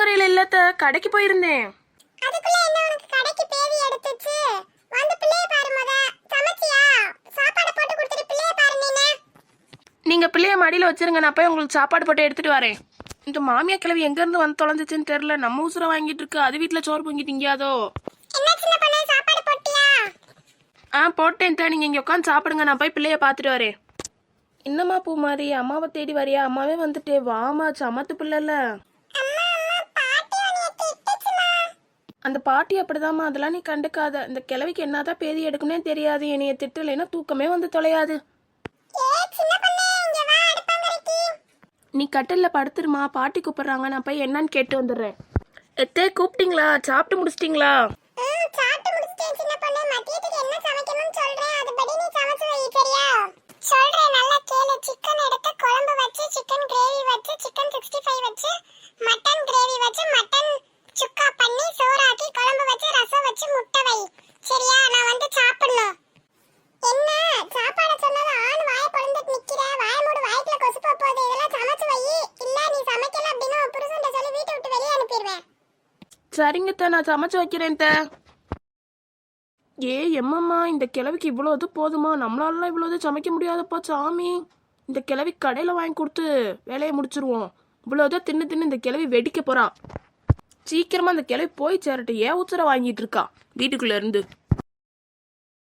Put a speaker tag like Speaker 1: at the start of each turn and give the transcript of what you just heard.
Speaker 1: அடுப்பங்கரையில இல்லத்த, கடைக்கு போயிருந்தேன்.
Speaker 2: அதுக்குள்ள என்ன உனக்கு கடைக்கு பேதி எடுத்துச்சு? வந்து பிள்ளைய பாரு முத. சமைச்சியா? சாப்பாடு போட்டு கொடுத்துட்டு பிள்ளைய பாரு நீனே.
Speaker 1: நீங்க பிள்ளைய மடியில வச்சிருங்க, நான் போய் உங்களுக்கு சாப்பாடு போட்டு எடுத்துட்டு வரேன். இந்த மாமியா கிழவி எங்க இருந்து வந்து தொலைஞ்சிச்சுன்னு தெரியல. நம்ம உசுர வாங்கிட்டு இருக்கு, அது வீட்டுல சோறு பொங்கிட்டீங்கயாதோ.
Speaker 2: என்ன சின்ன பொண்ணு, சாப்பாடு போட்டியா?
Speaker 1: போட்டேன். நீங்க இங்க உட்காந்து சாப்பிடுங்க, நான் போய் பிள்ளைய பாத்துட்டு வரேன். என்னம்மா பூ மாதிரி அம்மாவை தேடி வரியா? அம்மாவே வந்துட்டே. வாமா, சமத்து பிள்ளைல.
Speaker 2: அம்மா அம்மா, பாட்டி உன்னை திட்டுச்சுமா.
Speaker 1: அந்த பாட்டி அப்படிதாம்மா, அதெல்லாம் நீ கண்டுக்காத. இந்த கிழவிக்கு என்னதான் பேதி எடுக்குன்னே தெரியாது. என்னைய திட்டலைன்னா தூக்கமே வந்து தொலையாது.
Speaker 2: சின்ன பொண்ணு, இங்க வா அடுப்பங்கரைக்கு.
Speaker 1: நீ கட்டில்ல படுத்துருமா, பாட்டி கூப்பிடுறாங்க, நான் போய் என்னன்னு கேட்டு வந்துடுறேன். எத்தே கூப்பிட்டீங்களா? சாப்பிட்டு முடிச்சிட்டீங்களா?
Speaker 2: சாப்பிட்டு முடிச்சிட்டேன் சின்ன பொண்ணு. மதியத்துக்கு என்ன சமைக்கணும்னு சொல்றேன், அதுபடி நீ சமைச்சு வை, சரியா? சொல்றேன், நல்லா கேளு. சிக்கன் எடுத்து குழம்பு வச்சு, சிக்கன் கிரேவி வச்சு, சிக்கன் 65 வச்சு, மட்டன் கிரேவி வச்சு, மட்டன் சுக்கா பண்ணி சோறாக்கி, குழம்பு வச்சு, ரசம் வச்சு, முட்டை வை, சரியா? நான் வந்து சாப்பிடணும். என்ன சாப்பாடு சொன்னது ஆண் வாயை பொளந்துட்டு நிக்கிற? வாய மூடு, வாய்க்குள்ள கொசு போகுது. இதெல்லாம் சமைச்சு வை. இல்ல நீ சமைக்கல அப்படின்னா உன் புருஷன்ட்ட சொல்லி வீட்டை விட்டு வெளியே அனுப்பிடுவேன்.
Speaker 1: சரிங்கத்த, நான் சமைச்சு வைக்கிறேன். எம்மம்மா, இந்த கிழவிக்கு இவ்வளவு போதுமா? நம்மளால இவ்வளவு சமைக்க முடியாதப்பா சாமி. இந்த கிழவி கடையில வாங்கி கொடுத்து வேலையை முடிச்சிருவோம். இவ்வளவுதான் தின்னு தின்னு இந்த கிழவி வெடிக்க போறா. சீக்கிரமா இந்த கிழவி போய் சேரட்டு. ஏன் உச்சர வாங்கிட்டு இருக்கா வீட்டுக்குள்ள இருந்து?